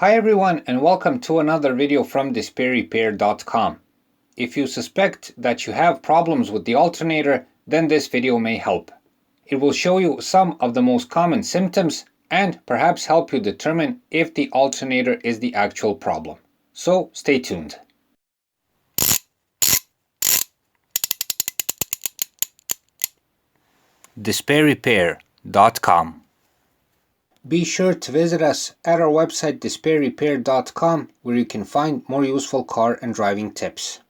Hi everyone and welcome to another video from DisplayRepair.com. If you suspect that you have problems with the alternator, then this video may help. It will show you some of the most common symptoms and perhaps help you determine if the alternator is the actual problem. So stay tuned. DisplayRepair.com. Be sure to visit us at our website DisplayRepair.com, where you can find more useful car and driving tips.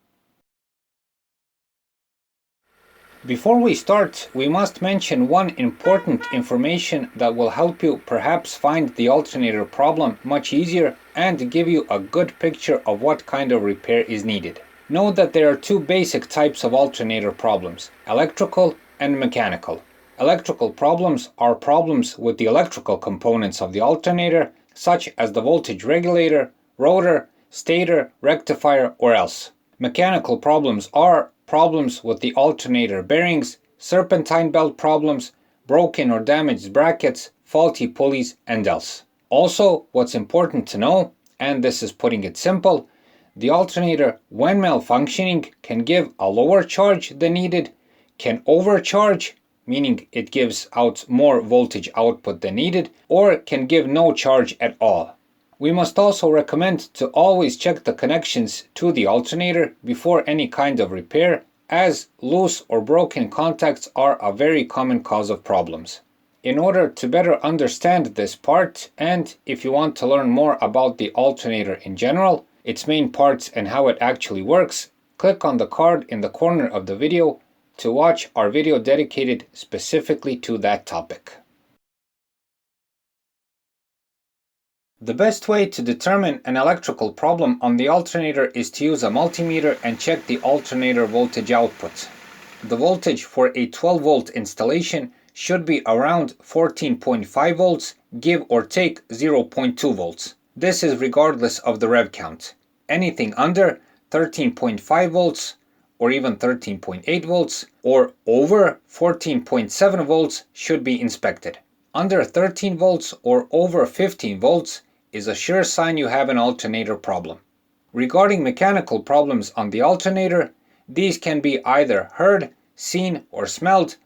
Before we start, we must mention one important information that will help you perhaps find the alternator problem much easier and give you a good picture of what kind of repair is needed. Know that there are two basic types of alternator problems: electrical and mechanical. Electrical problems are problems with the electrical components of the alternator, such as the voltage regulator, rotor, stator, rectifier, or else. Mechanical problems are problems with the alternator bearings, serpentine belt problems, broken or damaged brackets, faulty pulleys, and else. Also, what's important to know, and this is putting it simple, the alternator, when malfunctioning, can give a lower charge than needed, can overcharge, meaning it gives out more voltage output than needed, or can give no charge at all. We must also recommend to always check the connections to the alternator before any kind of repair, as loose or broken contacts are a very common cause of problems. In order to better understand this part, and if you want to learn more about the alternator in general, its main parts and how it actually works, click on the card in the corner of the video to watch our video dedicated specifically to that topic. The best way to determine an electrical problem on the alternator is to use a multimeter and check the alternator voltage output. The voltage for a 12-volt installation should be around 14.5 volts, give or take 0.2 volts. This is regardless of the rev count. Anything under 13.5 volts or even 13.8 volts or over 14.7 volts should be inspected. Under 13 volts or over 15 volts is a sure sign you have an alternator problem. Regarding mechanical problems on the alternator, these can be either heard, seen, or smelled,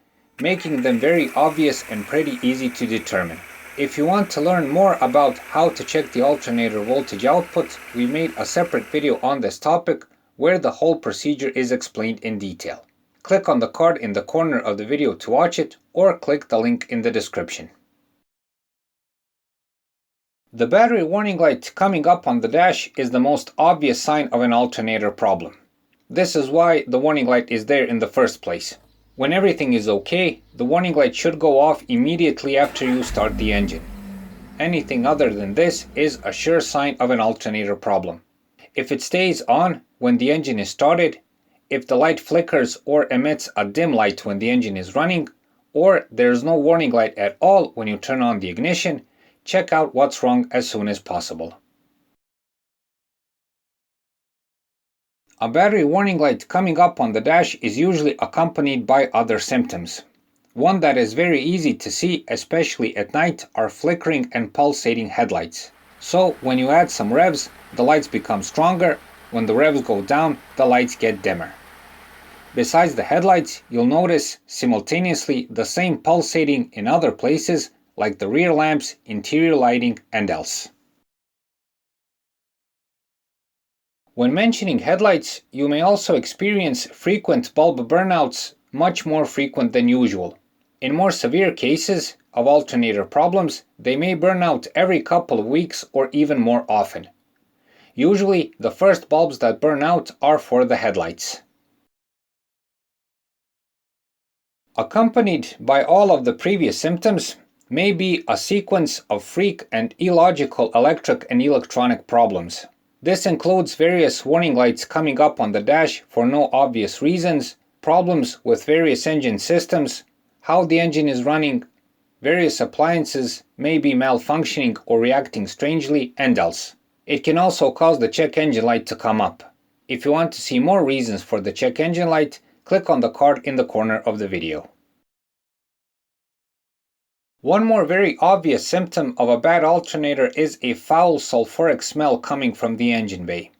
making them very obvious and pretty easy to determine. If you want to learn more about how to check the alternator voltage output, we made a separate video on this topic where the whole procedure is explained in detail. Click on the card in the corner of the video to watch it, or click the link in the description. The battery warning light coming up on the dash is the most obvious sign of an alternator problem. This is why the warning light is there in the first place. When everything is okay, the warning light should go off immediately after you start the engine. Anything other than this is a sure sign of an alternator problem. If it stays on when the engine is started, if the light flickers or emits a dim light when the engine is running, or there's no warning light at all when you turn on the ignition, check out what's wrong as soon as possible. A battery warning light coming up on the dash is usually accompanied by other symptoms. One that is very easy to see, especially at night, are flickering and pulsating headlights. So when you add some revs, the lights become stronger. When the revs go down, the lights get dimmer. Besides the headlights, you'll notice simultaneously the same pulsating in other places like the rear lamps, interior lighting, and else. When mentioning headlights, you may also experience frequent bulb burnouts, much more frequent than usual. In more severe cases of alternator problems, they may burn out every couple of weeks or even more often. Usually, the first bulbs that burn out are for the headlights. Accompanied by all of the previous symptoms may be a sequence of freak and illogical electric and electronic problems. This includes various warning lights coming up on the dash for no obvious reasons, problems with various engine systems, how the engine is running, various appliances may be malfunctioning or reacting strangely, and else. It can also cause the check engine light to come up. If you want to see more reasons for the check engine light, click on the card in the corner of the video. One more very obvious symptom of a bad alternator is a foul sulphuric smell coming from the engine bay.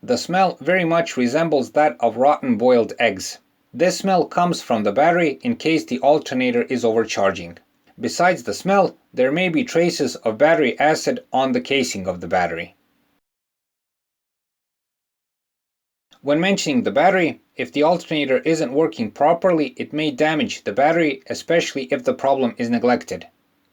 The smell very much resembles that of rotten boiled eggs. This smell comes from the battery in case the alternator is overcharging. Besides the smell, there may be traces of battery acid on the casing of the battery. When mentioning the battery, if the alternator isn't working properly, it may damage the battery, especially if the problem is neglected.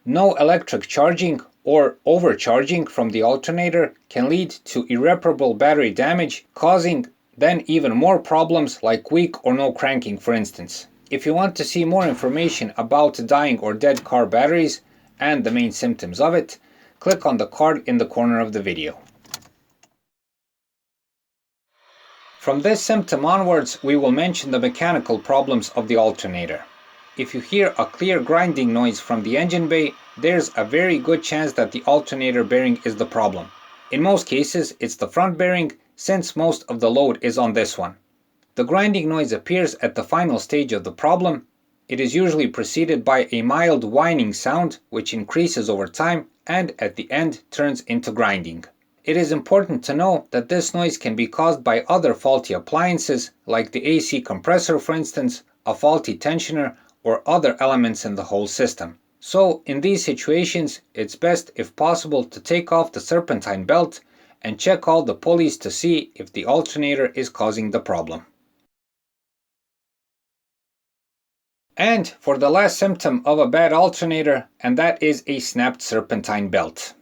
No electric charging or overcharging from the alternator can lead to irreparable battery damage, causing then even more problems like weak or no cranking, for instance. If you want to see more information about dying or dead car batteries and the main symptoms of it, click on the card in the corner of the video. From this symptom onwards, we will mention the mechanical problems of the alternator. If you hear a clear grinding noise from the engine bay, there's a very good chance that the alternator bearing is the problem. In most cases, it's the front bearing, since most of the load is on this one. The grinding noise appears at the final stage of the problem. It is usually preceded by a mild whining sound, which increases over time and at the end turns into grinding. It is important to know that this noise can be caused by other faulty appliances, like the AC compressor for instance, a faulty tensioner, or other elements in the whole system. So in these situations, it's best if possible to take off the serpentine belt and check all the pulleys to see if the alternator is causing the problem. And for the last symptom of a bad alternator, and that is a snapped serpentine belt.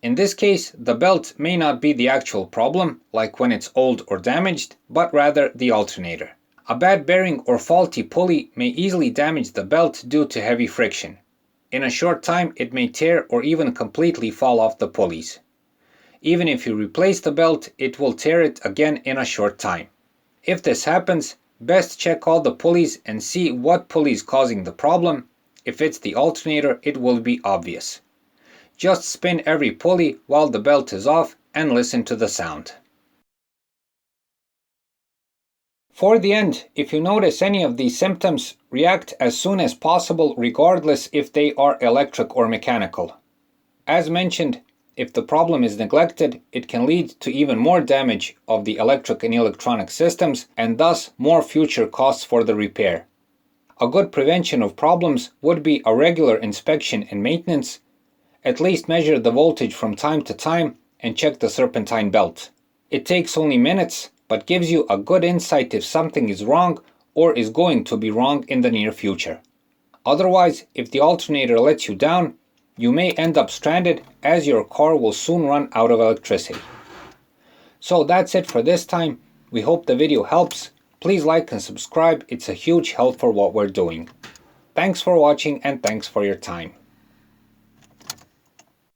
In this case, the belt may not be the actual problem, like when it's old or damaged, but rather the alternator. A bad bearing or faulty pulley may easily damage the belt due to heavy friction. In a short time, it may tear or even completely fall off the pulleys. Even if you replace the belt, it will tear it again in a short time. If this happens, best check all the pulleys and see what pulley is causing the problem. If it's the alternator, it will be obvious. Just spin every pulley while the belt is off and listen to the sound. For the end, if you notice any of these symptoms, react as soon as possible regardless if they are electric or mechanical. As mentioned, if the problem is neglected, it can lead to even more damage of the electric and electronic systems and thus more future costs for the repair. A good prevention of problems would be a regular inspection and maintenance. At least measure the voltage from time to time and check the serpentine belt. It takes only minutes, but gives you a good insight if something is wrong or is going to be wrong in the near future. Otherwise, if the alternator lets you down, you may end up stranded as your car will soon run out of electricity. So that's it for this time. We hope the video helps. Please like and subscribe. It's a huge help for what we're doing. Thanks for watching and thanks for your time.